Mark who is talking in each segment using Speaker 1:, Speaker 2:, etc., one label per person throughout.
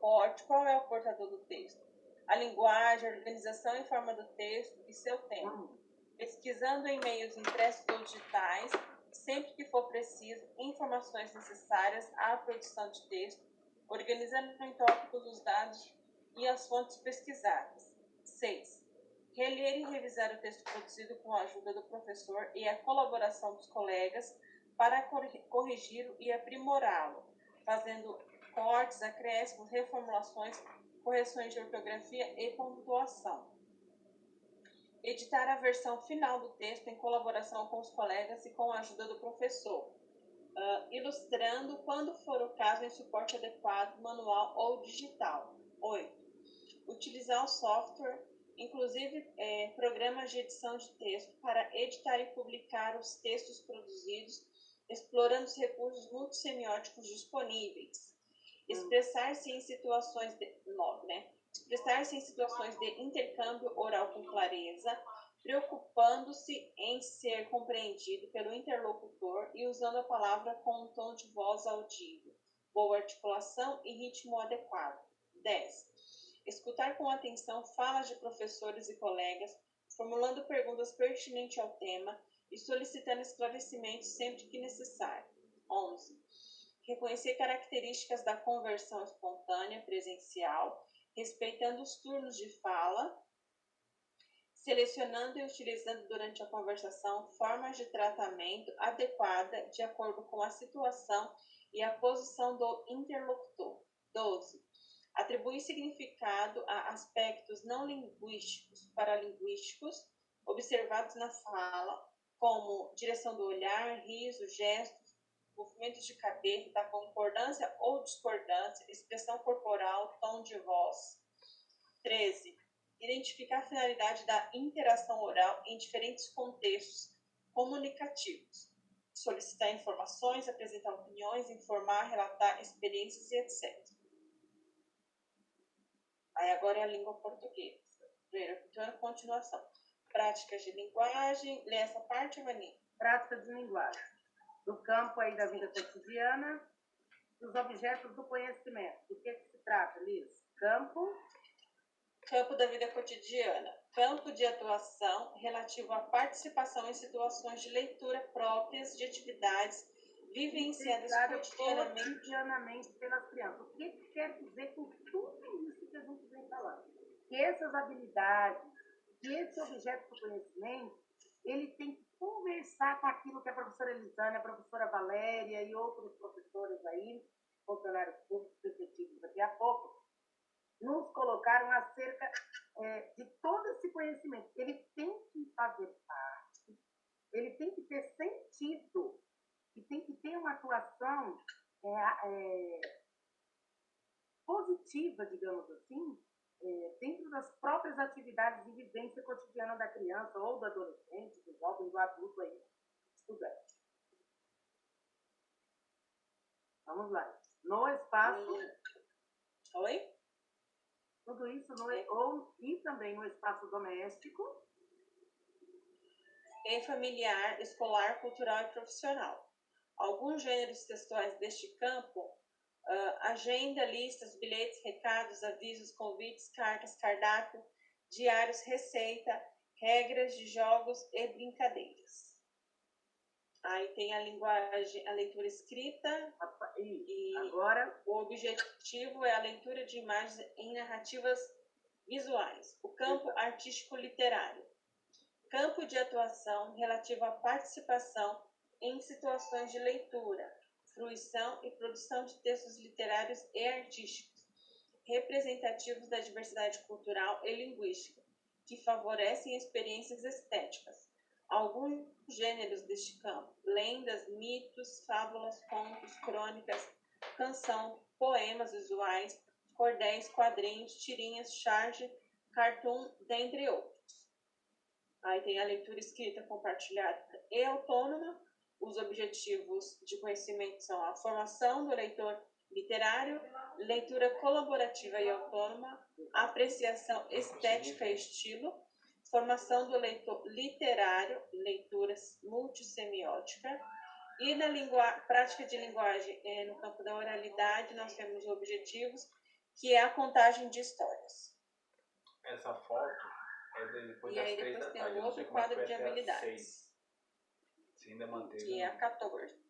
Speaker 1: porte, qual é o portador do texto, a linguagem, a organização e forma do texto e seu tempo. Pesquisando em meios impressos ou digitais, sempre que for preciso, informações necessárias à produção de texto, organizando em tópicos os dados e as fontes pesquisadas. 6. Reler e revisar o texto produzido com a ajuda do professor e a colaboração dos colegas para corrigi-lo e aprimorá-lo, fazendo cortes, acréscimos, reformulações, correções de ortografia e pontuação. Editar a versão final do texto em colaboração com os colegas e com a ajuda do professor, ilustrando, quando for o caso, em suporte adequado, manual ou digital. 8. Utilizar o software, inclusive programas de edição de texto, para editar e publicar os textos produzidos, explorando os recursos multissemióticos disponíveis. Expressar-se em situações de... 9, né? Expressar-se em situações de intercâmbio oral com clareza, preocupando-se em ser compreendido pelo interlocutor e usando a palavra com um tom de voz audível, boa articulação e ritmo adequado. 10. Escutar com atenção falas de professores e colegas, formulando perguntas pertinentes ao tema e solicitando esclarecimentos sempre que necessário. 11. Reconhecer características da conversão espontânea presencial, respeitando os turnos de fala, selecionando e utilizando durante a conversação formas de tratamento adequada de acordo com a situação e a posição do interlocutor. 12. Atribuir significado a aspectos não linguísticos paralinguísticos observados na fala, como direção do olhar, riso, gestos, movimentos de cabeça, da concordância ou discordância, expressão corporal, tom de voz. 13. Identificar a finalidade da interação oral em diferentes contextos comunicativos. Solicitar informações, apresentar opiniões, informar, relatar experiências e etc. Aí agora é a língua portuguesa. Então, continuação. Práticas de linguagem. Lê essa parte, Vani?
Speaker 2: Práticas de linguagem. Do campo aí da vida cotidiana, dos objetos do conhecimento. Do que se trata, Liz? Campo
Speaker 1: da vida cotidiana. Campo de atuação relativo à participação em situações de leitura próprias de atividades vivenciadas
Speaker 2: cotidianamente pelas crianças. O que quer dizer com tudo isso que a gente vem falando? Que essas habilidades, que esse objeto do conhecimento, ele tem que conversar com aquilo que a professora Elisânia, a professora Valéria e outros professores aí, funcionários públicos efetivos daqui a pouco, nos colocaram acerca de todo esse conhecimento. Ele tem que fazer parte, ele tem que ter sentido, e tem que ter uma atuação positiva, digamos assim, dentro das próprias atividades de vivência cotidiana da criança ou do adolescente, do jovem, do adulto aí, estudante. Vamos lá. No espaço...
Speaker 1: Oi?
Speaker 2: Tudo isso e também no espaço doméstico.
Speaker 1: E familiar, escolar, cultural e profissional. Alguns gêneros textuais deste campo, agenda, listas, bilhetes, recados, avisos, convites, cartas, cardápio, diários, receita, regras de jogos e brincadeiras. Aí tem a linguagem, a leitura escrita
Speaker 2: e agora
Speaker 1: o objetivo é a leitura de imagens em narrativas visuais. O campo artístico literário. Campo de atuação relativo à participação em situações de leitura, fruição e produção de textos literários e artísticos, representativos da diversidade cultural e linguística, que favorecem experiências estéticas. Alguns gêneros deste campo: lendas, mitos, fábulas, contos, crônicas, canção, poemas visuais, cordéis, quadrinhos, tirinhas, charge, cartoon, dentre outros. Aí tem a leitura escrita compartilhada e autônoma. Os objetivos de conhecimento são a formação do leitor literário, leitura colaborativa e autônoma, apreciação estética e estilo, formação do leitor literário, leitura multissemiótica. E na prática de linguagem, no campo da oralidade, nós temos objetivos que é a contagem de histórias.
Speaker 3: Essa foto é depois
Speaker 1: E
Speaker 3: das
Speaker 1: aí
Speaker 3: 3
Speaker 1: depois
Speaker 3: da
Speaker 1: tem
Speaker 3: tarde.
Speaker 1: um
Speaker 3: Eu não sei
Speaker 1: outro
Speaker 3: como é que
Speaker 1: quadro
Speaker 3: foi
Speaker 1: de
Speaker 3: até às
Speaker 1: habilidades,
Speaker 3: 6. Se ainda manteve.
Speaker 1: que é a 14.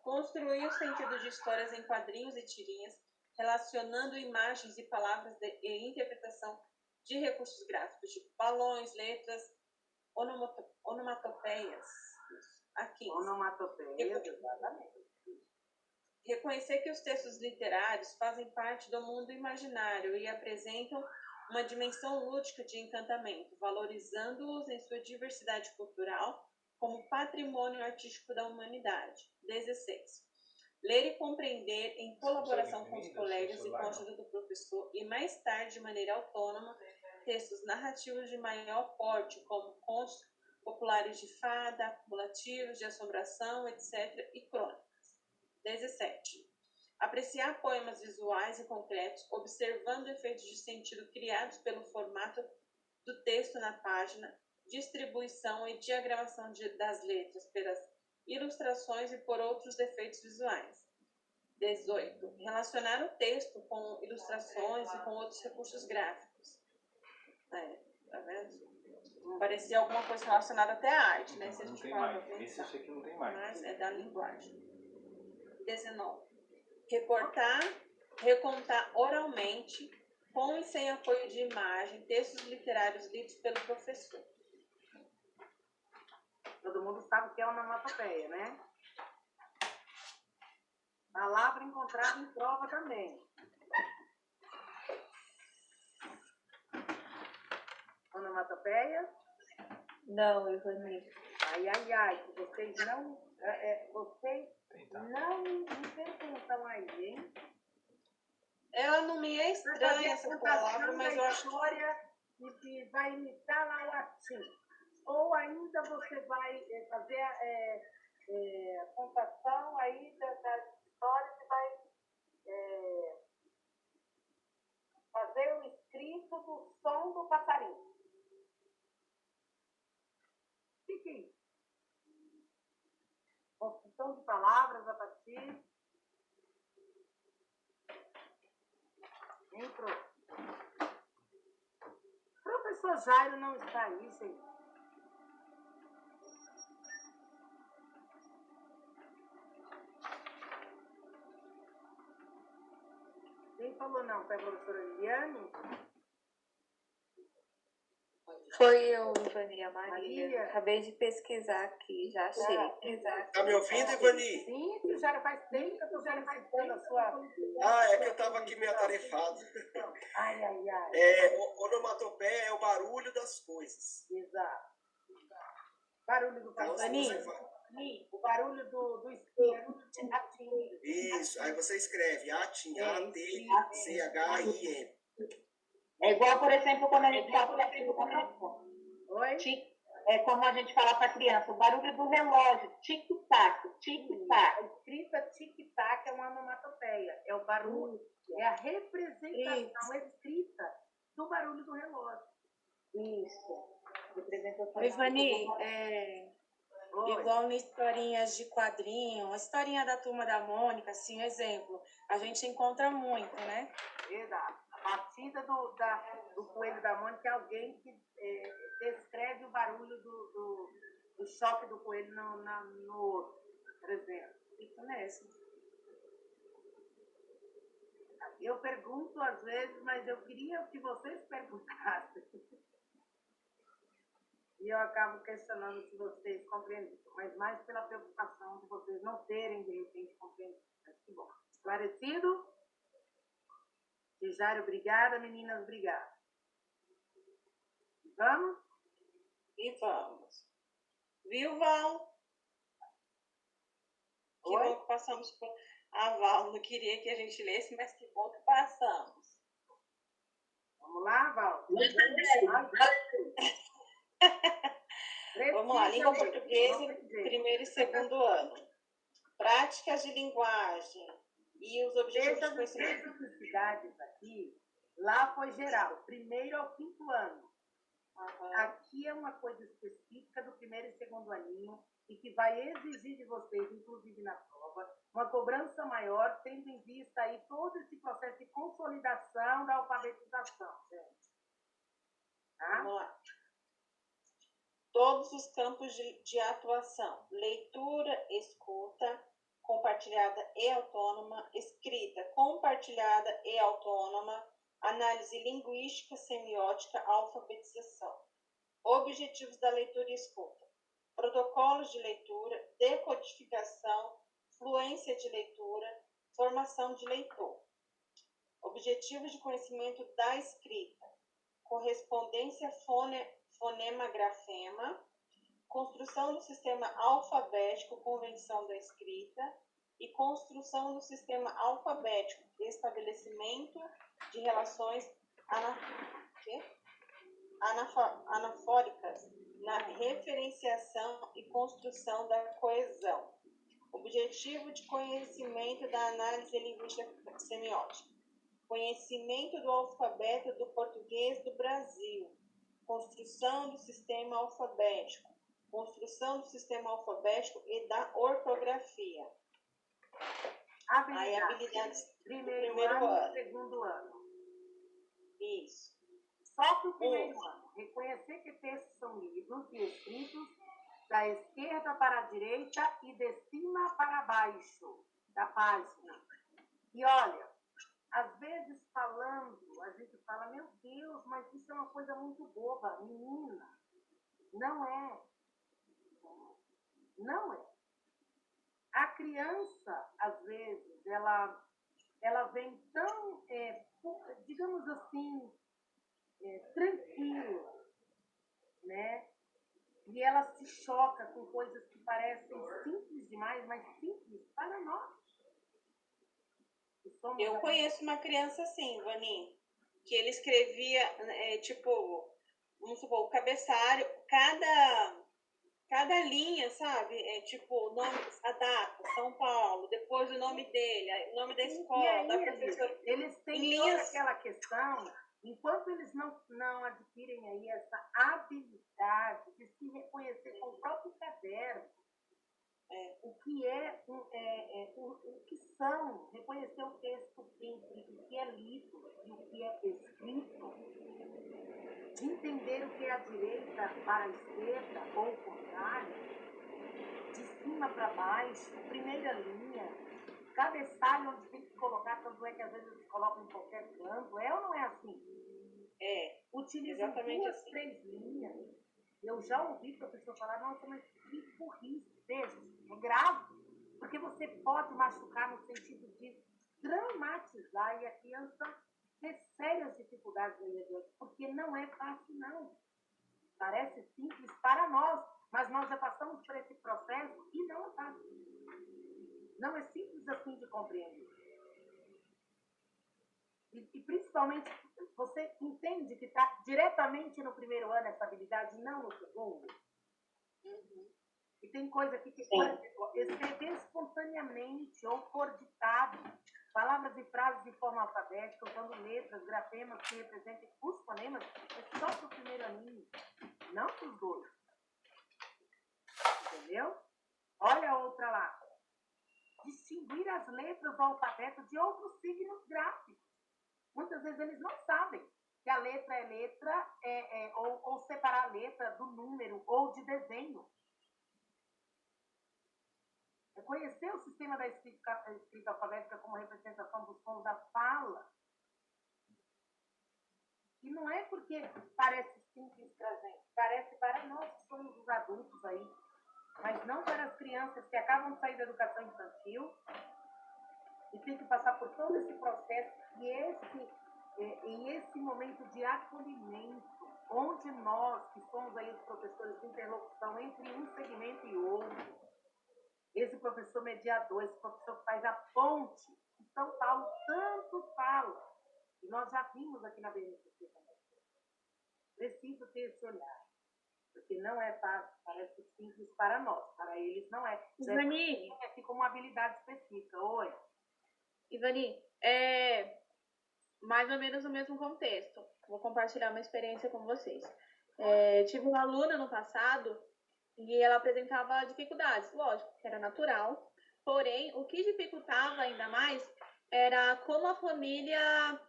Speaker 1: Construir o sentido de histórias em quadrinhos e tirinhas, relacionando imagens e palavras e interpretação de recursos gráficos, tipo balões, letras, onomatopeias. A 15.
Speaker 2: Onomatopeias, exatamente.
Speaker 1: Reconhecer que os textos literários fazem parte do mundo imaginário e apresentam uma dimensão lúdica de encantamento, valorizando-os em sua diversidade cultural como patrimônio artístico da humanidade. 16. Ler e compreender em colaboração com os colegas e com a ajuda do professor e mais tarde de maneira autônoma textos narrativos de maior porte, como contos populares de fada, acumulativos, de assombração, etc. e crônicas. 17. Apreciar poemas visuais e concretos, observando efeitos de sentido criados pelo formato do texto na página, distribuição e diagramação das letras, pelas ilustrações e por outros efeitos visuais. 18. Relacionar o texto com ilustrações e com outros recursos gráficos. Tá vendo? Parecia alguma coisa relacionada até à arte, né? Se a
Speaker 3: Não
Speaker 1: gente
Speaker 3: tem
Speaker 1: fala
Speaker 3: mais. Esse eu sei que não tem mais.
Speaker 1: Mas é da linguagem. 19. Recortar, recontar oralmente, com e sem apoio de imagem, textos literários lidos pelo professor.
Speaker 2: Todo mundo sabe o que é onomatopeia, né? Palavra encontrada em prova também. Onomatopeia?
Speaker 4: Não, Ivani.
Speaker 2: Ai, que vocês não... vocês não me perguntam aí, hein?
Speaker 1: Ela não me é estranha, essa palavra, mas eu acho
Speaker 2: que vai imitar lá o latim. Ou ainda você vai fazer a contação aí das histórias e vai fazer o escrito do som do passarinho. O que é isso? Construção de palavras a partir... Entrou. Professor Jairo não está aí, gente. Quem falou não? Foi a professora Liliane?
Speaker 4: Foi eu, Ivani, a Maria.
Speaker 2: Maria?
Speaker 4: Acabei de pesquisar aqui, já achei.
Speaker 5: Tá me ouvindo, Ivani?
Speaker 2: Sim, que o Jairo faz tempo que eu estou solicitando a sua...
Speaker 5: É que eu tava aqui meio atarefado.
Speaker 2: Ai.
Speaker 5: Onomatopeia é o barulho das coisas.
Speaker 2: Exato. Barulho do
Speaker 5: Então,
Speaker 2: passarinho. O barulho do espírito.
Speaker 5: Isso, aí você escreve ATIN, A-T-C-H-I-N.
Speaker 6: É igual, por exemplo, quando a gente fala para
Speaker 2: Oi?
Speaker 6: é como a gente fala para a criança, o barulho do relógio, tic-tac, tic-tac.
Speaker 2: A escrita tic-tac é uma onomatopeia. É o barulho, é a representação escrita do barulho do relógio.
Speaker 6: Isso. Representação.
Speaker 4: Ivani,
Speaker 2: Igual
Speaker 4: em historinhas de quadrinho, a historinha da Turma da Mônica, assim, exemplo, a gente encontra muito, né?
Speaker 2: Exato. A partida do coelho da Mônica é alguém que descreve o barulho do choque do coelho no outro, por exemplo.
Speaker 4: Isso mesmo.
Speaker 2: Eu pergunto às vezes, mas eu queria que vocês perguntassem. E eu acabo questionando se vocês compreendem, mas mais pela preocupação de vocês não terem, de repente, compreendido. Mas que bom. Esclarecido? Jairo, obrigada. Meninas, obrigada. Vamos?
Speaker 1: E vamos. Viu, Val? Que
Speaker 2: Oi?
Speaker 1: bom que passamos por... A Val não queria que a gente lesse, mas que bom que passamos.
Speaker 2: Vamos lá, Val?
Speaker 1: Vamos lá, língua portuguesa, primeiro e segundo ano. Práticas de linguagem e os objetivos de conhecimento.
Speaker 2: Essas especificidades aqui, lá foi geral, primeiro ao quinto ano.
Speaker 1: Uhum.
Speaker 2: Aqui é uma coisa específica do primeiro e segundo aninho, e que vai exigir de vocês, inclusive na prova, uma cobrança maior, tendo em vista aí todo esse processo de consolidação da alfabetização, gente. Tá?
Speaker 1: Vamos lá. Todos os campos de atuação: leitura, escuta, compartilhada e autônoma, escrita, compartilhada e autônoma, análise linguística, semiótica, alfabetização. Objetivos da leitura e escuta: protocolos de leitura, decodificação, fluência de leitura, formação de leitor. Objetivos de conhecimento da escrita: correspondência fonema-grafema, construção do sistema alfabético, convenção da escrita, e construção do sistema alfabético, estabelecimento de relações anafóricas na referenciação e construção da coesão. Objetivo de conhecimento da análise linguística semiótica: conhecimento do alfabeto do português do Brasil, construção do sistema alfabético, construção do sistema alfabético e da ortografia. Aí, habilidades do primeiro ano.
Speaker 2: Segundo ano.
Speaker 1: Isso.
Speaker 2: Só para o primeiro ano. Reconhecer que textos são livros e escritos da esquerda para a direita e de cima para baixo da página. E olha, às vezes falando, a gente fala, meu Deus, mas isso é uma coisa muito boba. Menina, não é. Não é. A criança, às vezes, ela vem tão, digamos assim, tranquila, né? E ela se choca com coisas que parecem simples demais, mas simples para nós.
Speaker 1: Eu conheço uma criança assim, Vani, que ele escrevia, tipo, vamos supor, o cabeçalho, cada linha, sabe? Tipo, nome, a data, São Paulo, depois o nome dele, o nome da escola,
Speaker 2: aí,
Speaker 1: da professora.
Speaker 2: Eles têm toda aquela questão, enquanto eles não adquirem aí essa habilidade de se reconhecer com o próprio caderno, o que são, reconhecer o texto entre o que é lido e o que é escrito, de entender o que é a direita para a esquerda ou o contrário, de cima para baixo, primeira linha, cabeçalho onde tem que colocar, tanto é que às vezes eles colocam em qualquer canto, é ou não é assim? Utilizam duas, assim. 3 linhas. Eu já ouvi professor falar, nossa, mas que burrice, veja, é grave, porque você pode machucar no sentido de dramatizar e a criança ter sérias dificuldades aí adiante, porque não é fácil, não. Parece simples para nós, mas nós já passamos por esse processo e não é fácil. Não é simples assim de compreender. E principalmente, você entende que está diretamente no primeiro ano essa habilidade, não no segundo? E tem coisa aqui que, por exemplo, escrever espontaneamente ou por ditado, palavras e frases de forma alfabética, usando letras, grafemas que representem os fonemas, é só para o primeiro aninho, não para os dois. Entendeu? Olha a outra lá. Distinguir as letras do alfabeto de outros signos gráficos. Muitas vezes eles não sabem que a letra é letra, ou separar a letra do número ou de desenho. É conhecer o sistema da escrita alfabética como representação dos sons da fala. E não é porque parece simples para a gente, parece para nós que somos os adultos aí, mas não para as crianças que acabam de sair da educação infantil e tem que passar por todo esse processo e esse momento de acolhimento, onde nós, que somos aí os professores de interlocução entre um segmento e outro, esse professor mediador, esse professor que faz a ponte, que São Paulo tanto fala, e nós já vimos aqui na BNCC também. Precisa ter esse olhar, porque não é fácil, parece simples para nós, para eles não é.
Speaker 7: Ivani,
Speaker 2: é aqui como uma habilidade específica. Oi.
Speaker 7: Ivani, mais ou menos no mesmo contexto. Vou compartilhar uma experiência com vocês. Tive uma aluna no passado E ela apresentava dificuldades, lógico, que era natural. Porém, o que dificultava ainda mais era como a família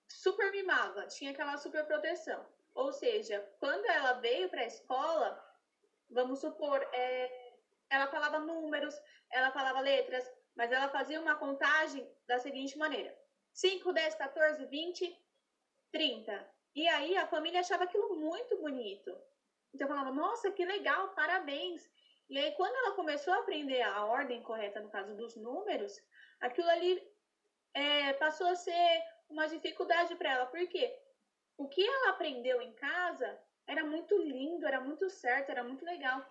Speaker 7: super mimava, tinha aquela super proteção. Ou seja, quando ela veio para a escola, vamos supor, ela falava números, ela falava letras, mas ela fazia uma contagem da seguinte maneira: 5, 10, 14, 20, 30. E aí a família achava aquilo muito bonito. Então eu falava, nossa, que legal, parabéns. E aí quando ela começou a aprender a ordem correta, no caso dos números, aquilo ali passou a ser uma dificuldade para ela. Por quê? O que ela aprendeu em casa era muito lindo, era muito certo, era muito legal.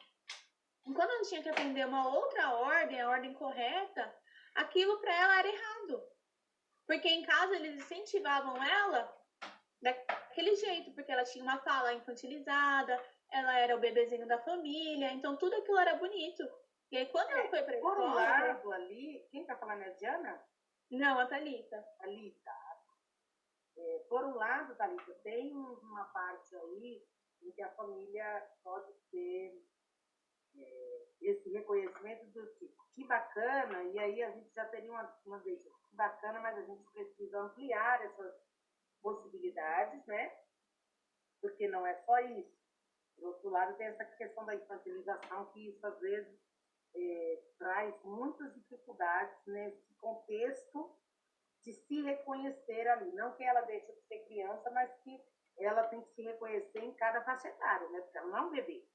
Speaker 7: E quando ela tinha que aprender uma outra ordem, a ordem correta, aquilo para ela era errado. Porque em casa eles incentivavam ela daquele jeito, porque ela tinha uma fala infantilizada, ela era o bebezinho da família, então tudo aquilo era bonito. E aí quando ela foi para a
Speaker 2: Por um
Speaker 7: escola...
Speaker 2: lado ali, quem tá falando é a Diana?
Speaker 7: Não, a Thalita.
Speaker 2: Thalita. Por um lado, Thalita, tem uma parte aí em que a família pode ter esse reconhecimento do tipo, que bacana, e aí a gente já teria uma vez, que bacana, mas a gente precisa ampliar essas possibilidades, né? Porque não é só isso. Do outro lado, tem essa questão da infantilização, que isso às vezes traz muitas dificuldades nesse contexto de se reconhecer ali. Não que ela deixe de ser criança, mas que ela tem que se reconhecer em cada faixa etária, né? Porque ela não é um bebê.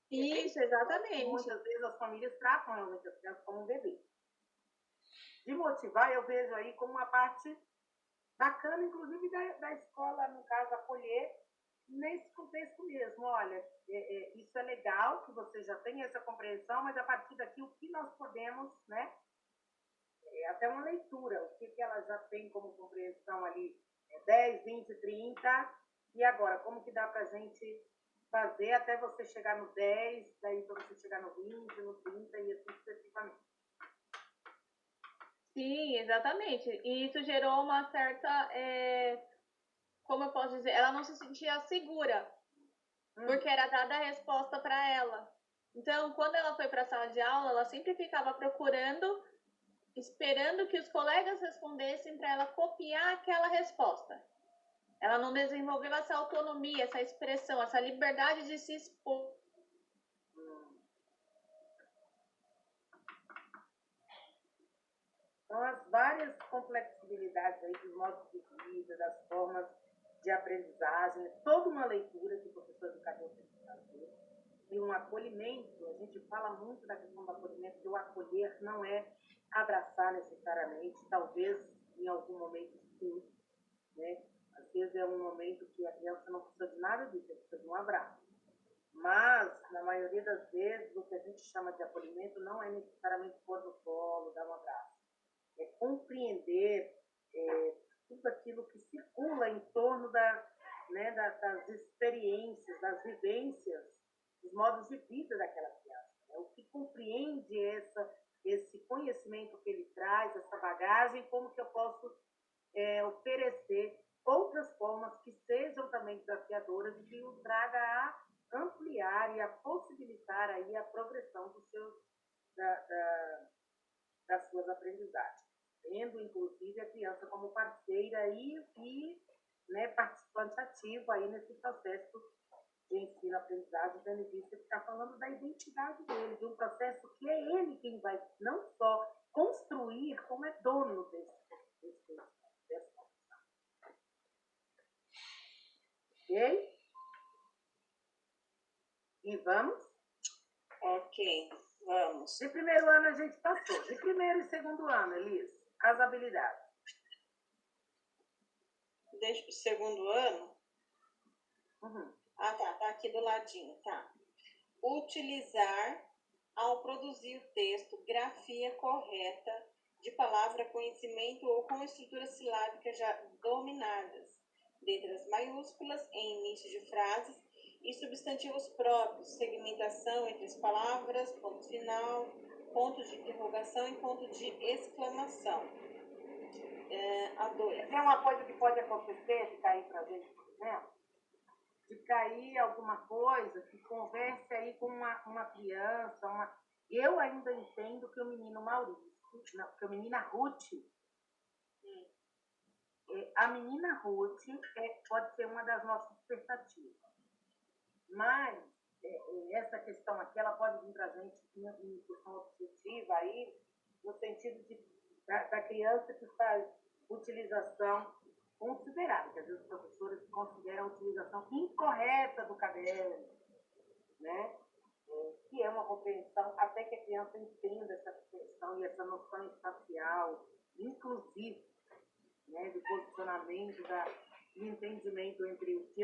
Speaker 7: Isso, exatamente.
Speaker 2: Muitas vezes as famílias tratam realmente as crianças como um bebê. De motivar, eu vejo aí como uma parte bacana, inclusive da escola, no caso, acolher nesse contexto mesmo. Olha, isso é legal, que você já tenha essa compreensão, mas a partir daqui, o que nós podemos, né? Até uma leitura, o que ela já tem como compreensão ali, 10, 20, 30, e agora, como que dá para a gente fazer até você chegar no 10, daí para você chegar no 20, no 30 e assim sucessivamente.
Speaker 7: Sim, exatamente. E isso gerou uma certa, como eu posso dizer, ela não se sentia segura, porque era dada a resposta para ela. Então, quando ela foi para a sala de aula, ela sempre ficava procurando, esperando que os colegas respondessem para ela copiar aquela resposta. Ela não desenvolveu essa autonomia, essa expressão, essa liberdade de se expor.
Speaker 2: Então, as várias complexibilidades aí dos modos de vida, das formas de aprendizagem, toda uma leitura que o professor educador tem que fazer. E um acolhimento, a gente fala muito da questão do acolhimento, que o acolher não é abraçar necessariamente, talvez em algum momento sim, né? Às vezes é um momento que a criança não precisa de nada disso, precisa de um abraço. Mas, na maioria das vezes, o que a gente chama de acolhimento não é necessariamente pôr no colo, dar um abraço. É compreender tudo aquilo que circula em torno das experiências, das vivências, dos modos de vida daquela criança. Né? O que compreende esse conhecimento que ele traz, essa bagagem, como que eu posso oferecer outras formas que sejam também desafiadoras e que o traga a ampliar e a possibilitar aí a progressão das suas aprendizagens, tendo inclusive a criança como parceira e participante ativo aí nesse processo de ensino-aprendizagem, tendo em vista que está falando da identidade dele, de um processo que é ele quem vai não só construir, como é dono dessa construção. Ok? E vamos?
Speaker 4: Ok, vamos.
Speaker 2: De primeiro ano a gente passou. De primeiro e segundo ano, Elis, as habilidades.
Speaker 4: Deixa o segundo ano.
Speaker 2: Uhum.
Speaker 4: Ah, tá aqui do ladinho, tá. Utilizar, ao produzir o texto, grafia correta de palavra, conhecimento ou com estruturas silábicas já dominadas, letras maiúsculas em início de frases e substantivos próprios, segmentação entre as palavras, ponto final, ponto de interrogação e ponto de exclamação. A 2.
Speaker 2: É uma coisa que pode acontecer, ficar aí pra gente, por exemplo, de cair alguma coisa que converse aí com uma criança, Eu ainda entendo que o menino Maurício, não, que a menina Ruth, a menina Ruth pode ser uma das nossas expectativas. Mas essa questão aqui, ela pode vir para a gente em questão objetiva aí, no sentido da criança que faz utilização considerável, que às vezes os professores consideram a utilização incorreta do caderno, né? Que é uma compreensão, até que a criança entenda essa compreensão e essa noção espacial, inclusive, né, do posicionamento, do entendimento entre o que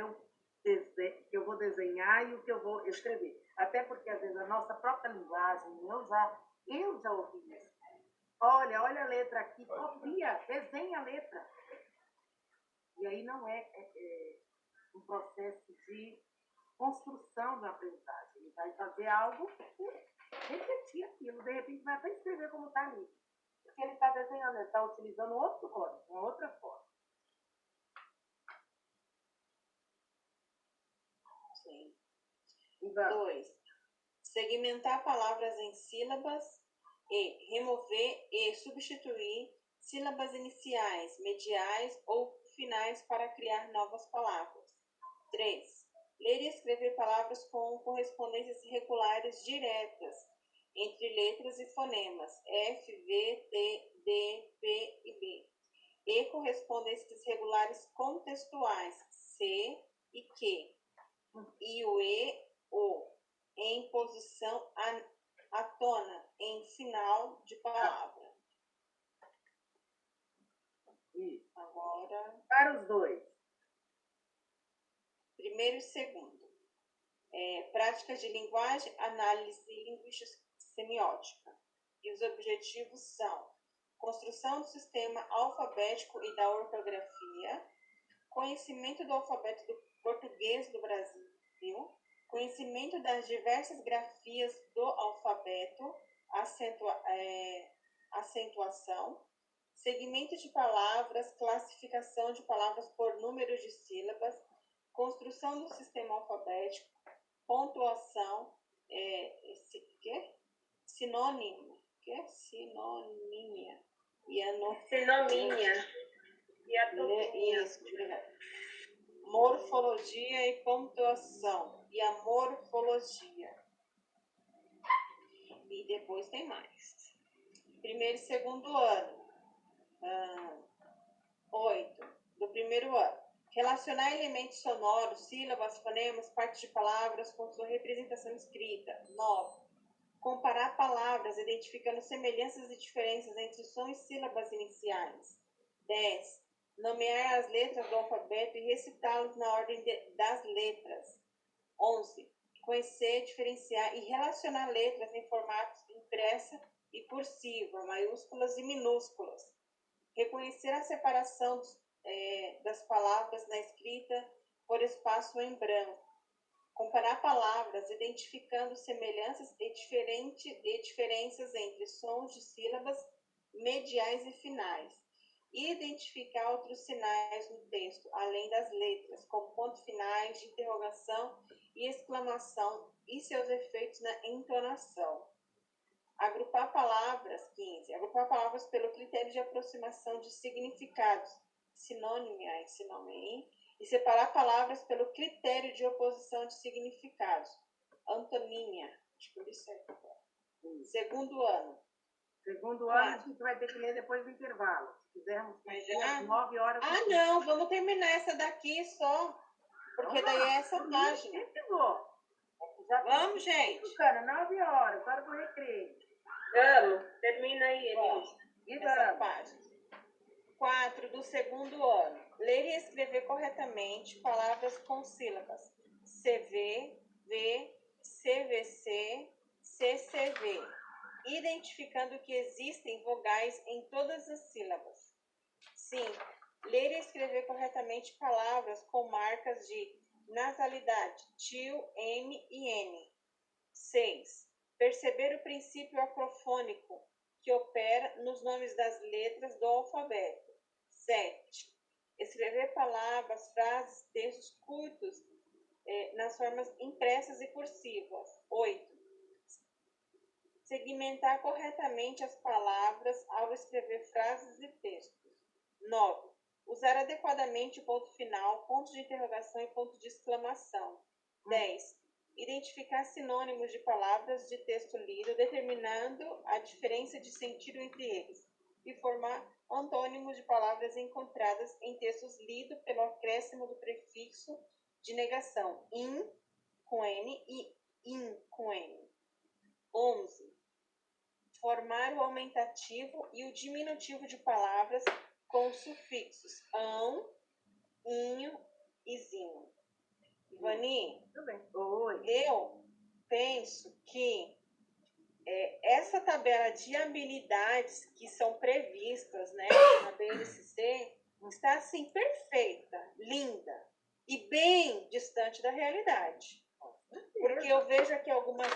Speaker 2: eu vou desenhar e o que eu vou escrever. Até porque, às vezes, a nossa própria linguagem, eu já ouvi isso. Olha a letra aqui, copia, desenha a letra. E aí não é um processo de construção da aprendizagem. Ele vai fazer algo e repetir aquilo. De repente, vai até escrever como está ali. Porque ele está desenhando, ele está utilizando outro código, uma outra forma.
Speaker 4: Sim.
Speaker 2: 2.
Speaker 4: Segmentar palavras em sílabas e remover e substituir sílabas iniciais, mediais ou finais para criar novas palavras. 3. Ler e escrever palavras com correspondências regulares diretas entre letras e fonemas F, V, T, D, P e B. E correspondências regulares contextuais C e Q. E o E, O, em posição atona, em final de palavra.
Speaker 2: Isso.
Speaker 4: Agora,
Speaker 2: Para os 2.
Speaker 4: primeiro e segundo. Práticas de linguagem, análise linguística semiótica. E os objetivos são construção do sistema alfabético e da ortografia, conhecimento do alfabeto do português do Brasil, conhecimento das diversas grafias do alfabeto, acentuação, segmento de palavras, classificação de palavras por número de sílabas, construção do sistema alfabético, pontuação, sinônimo, sinonímia e
Speaker 6: Sinomínea. E a
Speaker 4: isso, obrigada. Morfologia e pontuação e a morfologia. E depois tem mais. Primeiro e segundo ano. 8. Do primeiro ano. Relacionar elementos sonoros, sílabas, fonemas, partes de palavras com sua representação escrita. 9. Comparar palavras, identificando semelhanças e diferenças entre sons e sílabas iniciais. 10. Nomear as letras do alfabeto e recitá-los na ordem das letras. 11. Conhecer, diferenciar e relacionar letras em formatos impressa e cursiva, maiúsculas e minúsculas. Reconhecer a separação das palavras na escrita por espaço em branco. Comparar palavras, identificando semelhanças e diferenças entre sons de sílabas mediais e finais. Identificar outros sinais no texto, além das letras, como pontos finais de interrogação e exclamação e seus efeitos na entonação. Agrupar palavras, 15. Agrupar palavras pelo critério de aproximação de significados, sinônimia e sinônimo, e separar palavras pelo critério de oposição de significados, antonímia. Acho que eu li certo agora. Segundo ano.
Speaker 2: Segundo ano, a gente vai ter que ler depois do intervalo. Se quisermos,
Speaker 4: Mas já?
Speaker 2: 9 horas.
Speaker 4: Não, vamos terminar essa daqui só, porque daí é essa página. Vamos, gente.
Speaker 2: Cara, 9 horas, hora do recreio.
Speaker 6: Vamos, termina aí, Elisa.
Speaker 4: Essa página. 4 do segundo ano. Ler e escrever corretamente palavras com sílabas CV, V, CVC, CCV, identificando que existem vogais em todas as sílabas. 5. Ler e escrever corretamente palavras com marcas de nasalidade, til, M e N. 6. Perceber o princípio acrofônico que opera nos nomes das letras do alfabeto. 7. Escrever palavras, frases, textos curtos
Speaker 1: nas formas impressas e cursivas. 8. Segmentar corretamente as palavras ao escrever frases e textos. 9. Usar adequadamente o ponto final, ponto de interrogação e ponto de exclamação. 10. Identificar sinônimos de palavras de texto lido, determinando a diferença de sentido entre eles. E formar antônimos de palavras encontradas em textos lidos pelo acréscimo do prefixo de negação in com N e in com N. 11. Formar o aumentativo e o diminutivo de palavras com os sufixos ão, inho e zinho. Ivani,
Speaker 2: Tudo bem. Oi.
Speaker 1: eu penso que essa tabela de habilidades que são previstas, né, na BNCC está assim perfeita, linda e bem distante da realidade. Porque eu vejo aqui algumas.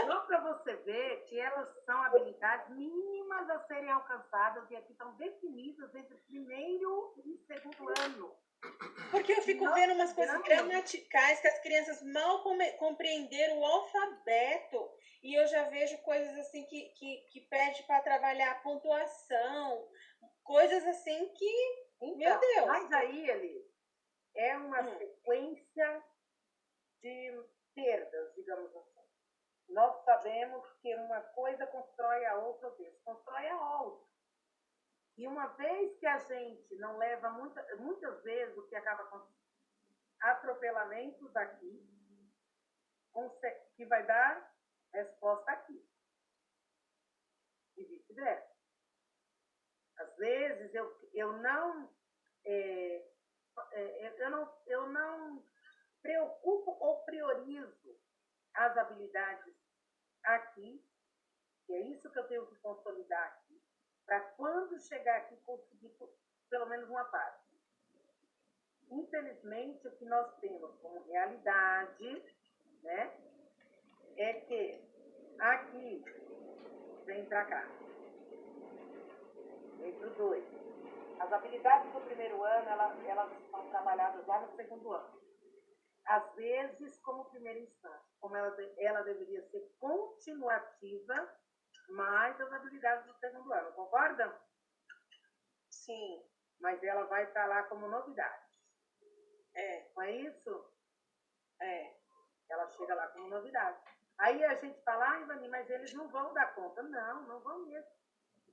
Speaker 2: Só para você ver que elas são habilidades mínimas a serem alcançadas e aqui estão definidas entre primeiro e segundo ano.
Speaker 1: Porque eu fico vendo umas coisas gramaticais que as crianças mal compreenderam o alfabeto e eu já vejo coisas assim que pede para trabalhar a pontuação, coisas assim que,
Speaker 2: Então,
Speaker 1: meu Deus.
Speaker 2: Mas aí, Eli, é uma sequência de perdas, digamos assim. Nós sabemos que uma coisa constrói a outra, constrói a outra. E uma vez que a gente não leva muitas vezes o que acaba com atropelamentos aqui, que vai dar resposta aqui. E vice-versa. Às vezes eu não preocupo ou priorizo as habilidades aqui, e é isso que eu tenho que consolidar aqui, para quando chegar aqui conseguir pelo menos uma parte. Infelizmente, o que nós temos como realidade, né, é que aqui, vem para cá, vem para o 2. As habilidades do primeiro ano, elas são trabalhadas lá no segundo ano. Às vezes, como primeira instância, como ela deveria ser continuativa, mais as habilidades do segundo ano, concordam?
Speaker 1: Sim.
Speaker 2: Mas ela vai estar lá como novidade. Não é isso? Ela chega lá como novidade. Aí a gente fala, Ivani, mas eles não vão dar conta. Não vão mesmo.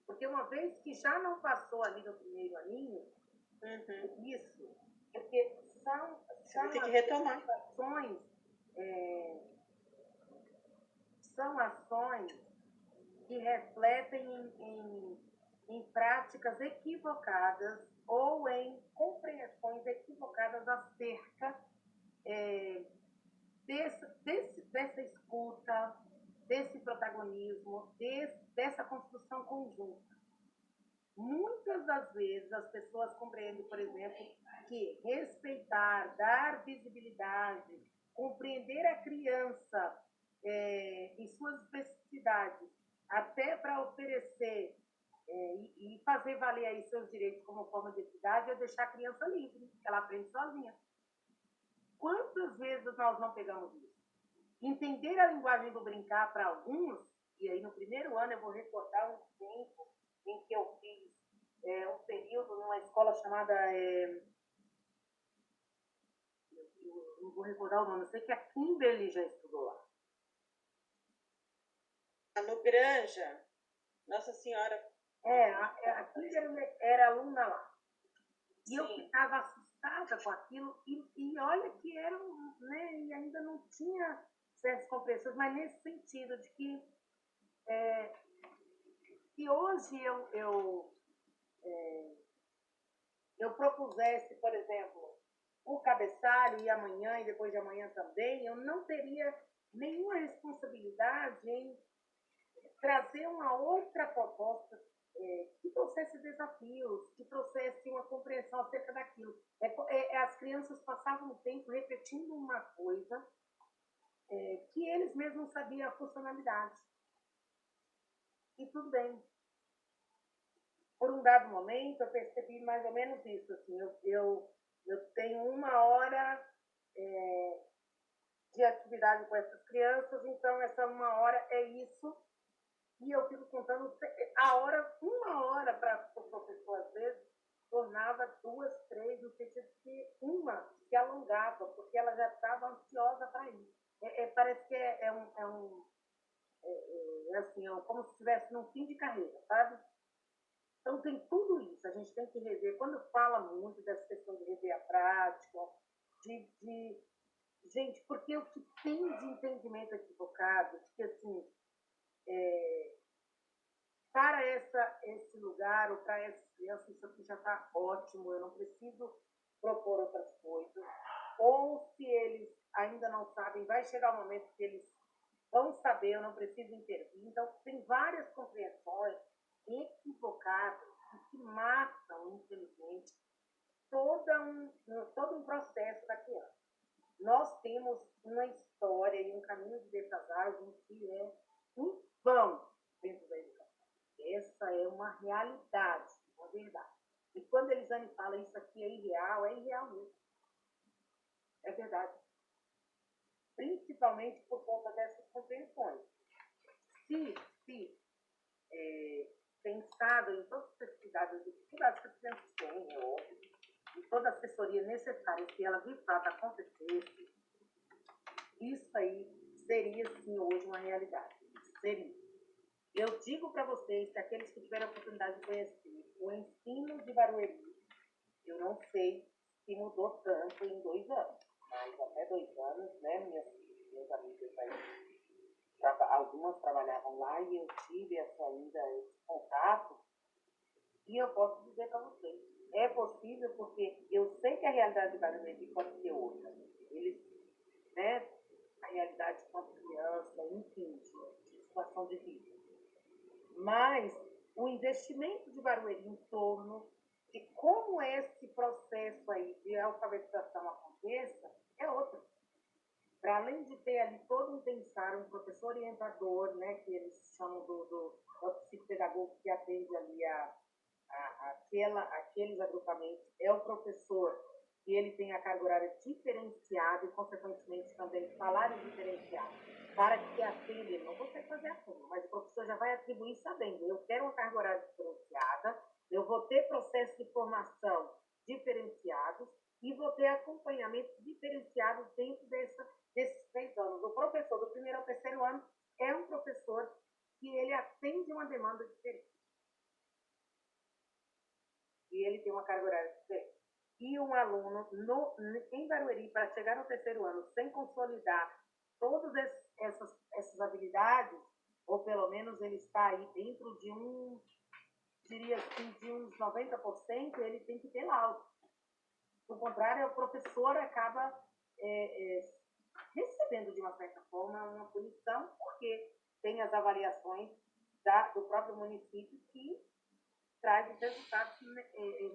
Speaker 2: Porque uma vez que já não passou ali no primeiro aninho, isso, porque são
Speaker 1: tem que retomar.
Speaker 2: São ações que refletem em práticas equivocadas ou em compreensões equivocadas acerca dessa escuta, desse protagonismo, dessa construção conjunta. Muitas das vezes as pessoas compreendem, por exemplo, que respeitar, dar visibilidade, compreender a criança em suas especificidades, até para oferecer e fazer valer aí seus direitos como forma de equidade, é deixar a criança livre, ela aprende sozinha. Quantas vezes nós não pegamos isso? Entender a linguagem do brincar para alguns, e aí no primeiro ano eu vou recordar um tempo em que eu fiz um período numa escola chamada... eu não vou recordar o nome, eu sei que a Kimberly já estudou lá.
Speaker 1: No Granja, Nossa Senhora.
Speaker 2: A Kimberly era aluna lá. E
Speaker 1: Sim.
Speaker 2: eu ficava assustada com aquilo, e olha que era, né, e ainda não tinha certas compreensões, mas nesse sentido de que se hoje eu propusesse, por exemplo, o cabeçalho e amanhã e depois de amanhã também, eu não teria nenhuma responsabilidade em trazer uma outra proposta que trouxesse desafios, que trouxesse uma compreensão acerca daquilo. As crianças passavam o tempo repetindo uma coisa que eles mesmos não sabiam a funcionalidade. E tudo bem. Por um dado momento, eu percebi mais ou menos isso. Assim, eu tenho 1 hora de atividade com essas crianças. Então, essa 1 hora é isso. E eu fico contando a hora, 1 hora para o professor, às vezes, tornava 2, 3, no sentido que uma se alongava, porque ela já estava ansiosa para ir. Parece que assim, como se estivesse num fim de carreira, sabe? Então, tem tudo isso. A gente tem que rever. Quando fala muito dessa questão de rever a prática, gente, porque o que tem de entendimento equivocado, de que, assim, para esse lugar ou para essas crianças, isso aqui já está ótimo, eu não preciso propor outras coisas. Ou se eles ainda não sabem, vai chegar o momento que eles vão saber, eu não preciso intervir. Então, tem várias compreensões equivocadas que matam, infelizmente, todo um processo da criança. Nós temos uma história e um caminho de defasagem que é um vão dentro da educação. Essa é uma realidade, uma verdade. E quando a Elisane fala isso aqui é irreal mesmo. É verdade. Principalmente por conta dessas compreensões. Se pensado em todas as necessidades de dificuldades que as crianças têm, é óbvio, e toda a assessoria necessária se ela de fato acontecesse, isso aí seria sim hoje uma realidade. Seria. Eu digo para vocês que aqueles que tiveram a oportunidade de conhecer o ensino de Barueri, eu não sei se mudou tanto em 2 anos, mas até 2 anos, né, meus amigos aí, algumas trabalhavam lá e eu tive esse contato, e eu posso dizer para vocês, é possível porque eu sei que a realidade de Barueri pode ser outra. Eles, né, a realidade com a criança, enfim, de situação de vida. Mas o investimento de Barueri em torno de como esse processo aí de alfabetização aconteça é outro. Para além de ter ali todo um pensar, um professor orientador, né, que eles chamam do psicopedagogo que atende ali aqueles agrupamentos, é o professor e ele tem a carga horária diferenciada e, consequentemente, também salário diferenciado, para que atenda, ele não consegue fazer a turma, mas o professor já vai atribuir sabendo, eu quero uma carga horária diferenciada, eu vou ter processo de formação diferenciados e vou ter acompanhamento diferenciado dentro desses 3 anos. O professor do 1º ao 3º ano é um professor que ele atende uma demanda diferente. E ele tem uma carga horária diferente. E um aluno em Barueri, para chegar no 3º ano, sem consolidar todas essas habilidades, ou pelo menos ele está aí dentro de diria assim, de uns 90%, ele tem que ter laudo. Do contrário, o professor acaba recebendo, de uma certa forma, uma punição, porque tem as avaliações do próprio município que traz resultados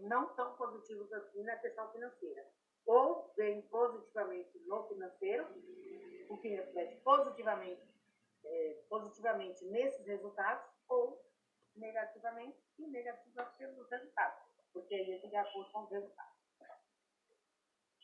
Speaker 2: não tão positivos assim na questão financeira. Ou vem positivamente no financeiro, o que reflete positivamente nesses resultados, ou negativamente e negativamente pelos resultados, porque aí é de acordo com os resultados.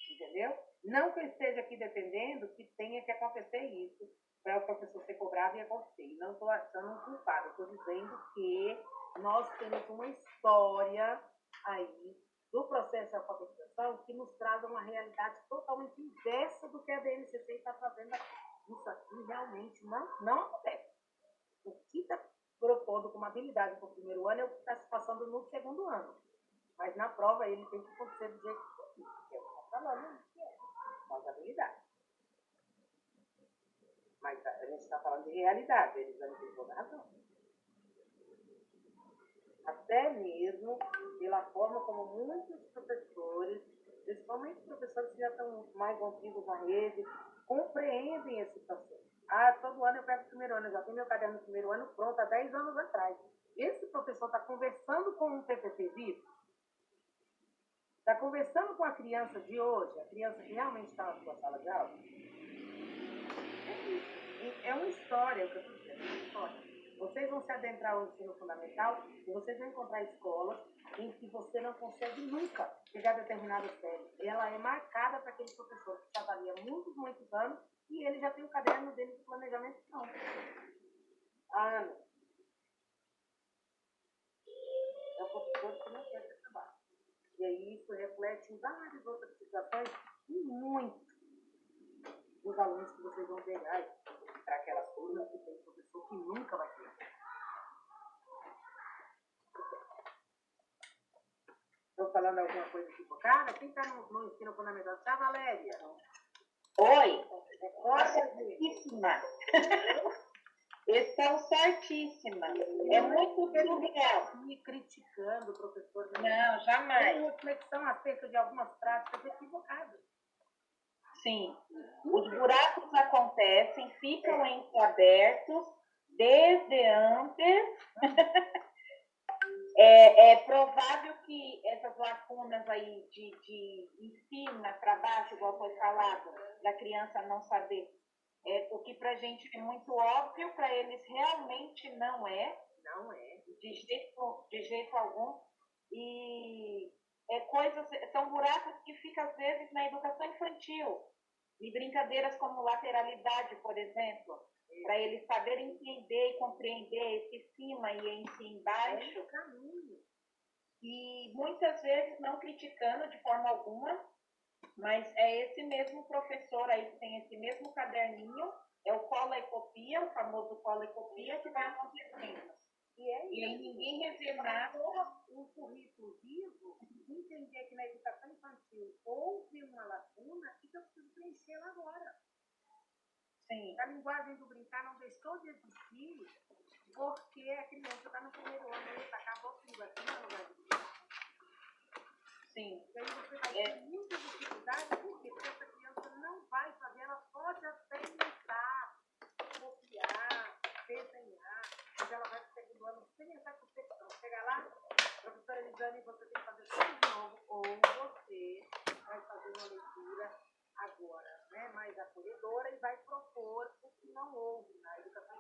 Speaker 2: Entendeu? Não que eu esteja aqui defendendo que tenha que acontecer isso para o professor ser cobrado e acontecer. Não estou achando um culpado, estou dizendo que nós temos uma história aí do processo de alfabetização que nos traz uma realidade totalmente inversa do que a BNCC está fazendo aqui. Isso aqui realmente não acontece. O que está propondo como habilidade para o 1º ano é o que está se passando no 2º ano. Mas na prova ele tem que acontecer do jeito que é o que está falando, que é as habilidades. Mas a gente está falando de realidade, eles não têm toda razão. Até mesmo pela forma como muitos professores, principalmente professores que já estão mais antigos na rede, compreendem esse processo. Todo ano eu pego o 1º ano, eu já tenho meu caderno do 1º ano pronto há 10 anos atrás. Esse professor está conversando com um PPT vivo, está conversando com a criança de hoje, a criança que realmente está na sua sala de aula. É uma história, o que eu estou dizendo, é uma história. Vocês vão se adentrar ao ensino fundamental e vocês vão encontrar escolas em que você não consegue nunca chegar a determinada série. Ela é marcada para aquele professor que trabalha há muitos anos e ele já tem o caderno dele de planejamento pronto. Há anos. É o professor que não quer esse trabalho. E aí isso reflete em várias outras situações e muitos dos alunos que vocês vão pegar para aquelas turmas que tem professor que nunca vai ter. Estou falando alguma coisa equivocada? Quem está no ensino fundamental? Tá, Valéria?
Speaker 6: Oi,
Speaker 2: Pode dizer.
Speaker 6: certíssima. Estão certíssima. É muito surreal.
Speaker 2: Me criticando, professor.
Speaker 6: Não, jamais.
Speaker 2: Tem reflexão acerca de algumas práticas equivocadas.
Speaker 6: Sim. Os buracos acontecem, ficam entreabertos desde antes. É provável que essas lacunas aí de ensino para baixo, igual foi falado, da criança não saber, o que para a gente é muito óbvio, para eles realmente não é.
Speaker 2: Não é.
Speaker 6: De jeito algum. E são buracos que ficam às vezes na educação infantil. E brincadeiras como lateralidade, por exemplo, para eles saberem entender e compreender esse cima e esse embaixo. E muitas vezes não criticando de forma alguma, mas é esse mesmo professor aí que tem esse mesmo caderninho, é o cola e copia, o famoso cola e copia, que vai acontecendo. E aí ninguém revê nada.
Speaker 2: Um currículo vivo, entender que na educação infantil houve uma lacuna e que eu preciso preenchê-la agora.
Speaker 6: Sim.
Speaker 2: A linguagem do brincar não deixou de existir porque a criança está no primeiro ano, ele acabou tudo aqui no lugar de brincar.
Speaker 6: Sim.
Speaker 2: E aí você vai ter muita dificuldade, por quê? Porque essa criança não vai fazer, ela pode até imitar, copiar, desenhar, mas ela vai para o segundo ano sem essa concepção. Chega lá, professora Elisane, você tem que fazer tudo de novo, ou você vai fazer uma leitura agora, né, mais acolhedora e vai propor o que não houve na educação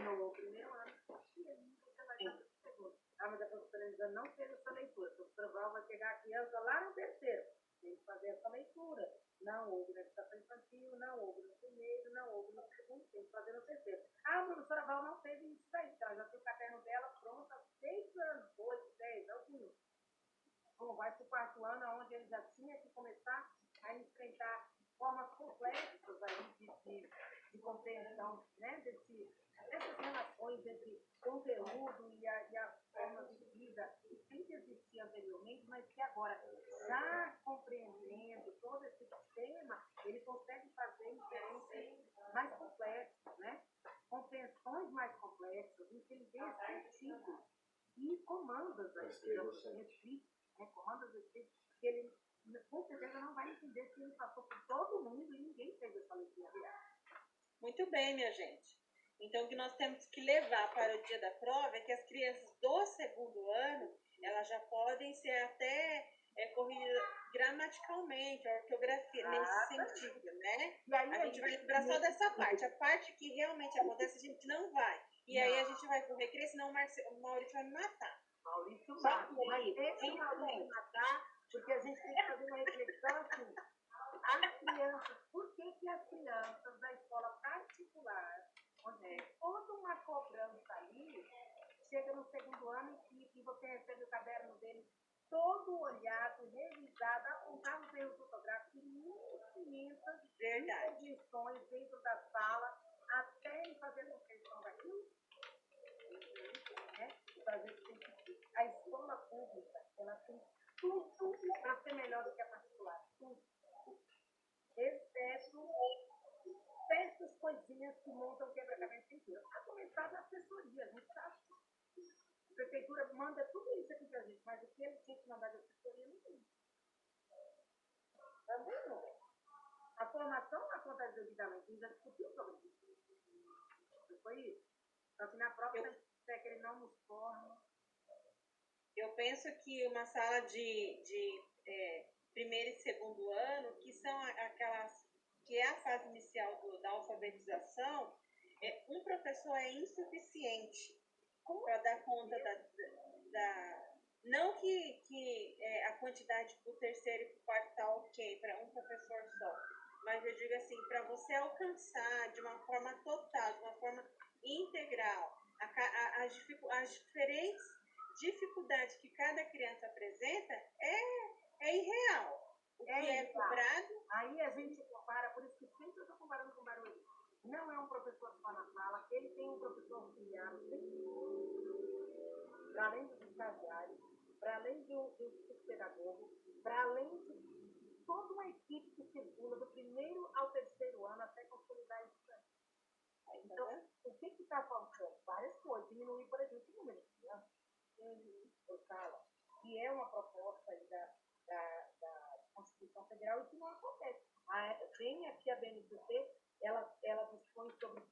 Speaker 2: no primeiro ano. E aí você vai fazer o segundo. Ah, mas a professora Elisane não fez essa leitura. A professora Val vai pegar a criança lá no terceiro. Tem que fazer essa leitura. Não houve na educação infantil, não houve no primeiro, não houve no segundo, tem que fazer no terceiro. Ah, a professora Val não teve isso daí, então já tem o caderno dela pronto há 6 anos, 8, 10, é o 15. Bom, vai para o quarto ano, onde ele já tinha que começar a enfrentar formas complexas aí de compreensão, né, dessas relações entre conteúdo e a forma vivida que sempre existia anteriormente, mas que agora, já compreendendo todo esse sistema, ele consegue fazer inferências mais complexas, né? Compreensões mais complexas, entender sentidos e comandos aí, né? Comandos escritos, que ele com certeza não vai entender se ele passou por todo mundo e ninguém fez essa leitura.
Speaker 1: Muito bem, minha gente. Então, o que nós temos que levar para o dia da prova é que as crianças do segundo ano, elas já podem ser até corrigidas gramaticalmente, a ortografia, nesse sentido, né? A gente vai lembrar só dessa parte. A parte que realmente acontece, a gente não vai. E aí a gente vai pro recreio, senão o Maurício vai me matar.
Speaker 2: Maurício mata. Mas deixa o Maurício matar, porque a gente tem que fazer uma reflexão assim. As crianças, por que as crianças da escola particular, onde tem toda uma cobrança ali, chega no segundo ano e você recebe o caderno dele todo olhado, revisado, apontado os erros ortográficos, 1.500 intervenções dentro da sala, até ele fazer a compreensão daquilo? Né? A escola pública, ela tem tudo para ser melhor do que a particular. Tudo. Exceto certas coisinhas que montam quebra-cabeça inteiro. A começar da assessoria, a gente sabe. A prefeitura manda tudo isso aqui pra gente, mas o que ele tinha que mandar de assessoria não tem. Também não. A formação não acontece devidamente, a gente já discutiu sobre isso. Não foi isso? Só que na própria é que ele não nos forma.
Speaker 1: Eu penso que uma sala de primeiro e segundo ano, que são aquelas, que é a fase inicial da alfabetização,
Speaker 4: Um professor é insuficiente para dar conta não que a quantidade para o terceiro e para o quarto está ok, para um professor só, mas eu digo assim, para você alcançar de uma forma total, de uma forma integral, as diferentes dificuldades que cada criança apresenta é irreal. O que é cobrado...
Speaker 2: Aí a gente compara, por isso que sempre eu estou comparando com o Barueri. Não é um professor só na sala, ele tem um professor auxiliar, para além dos estagiários, para além do pedagogo, para além de toda uma equipe que circula do primeiro ao terceiro ano até consolidar isso. Então, o que está faltando? Várias coisas. Diminuir, por exemplo, o número de crianças por sala, que é uma proposta aí da Constituição Federal e que não acontece. Vem aqui a BNCC, ela dispõe sobre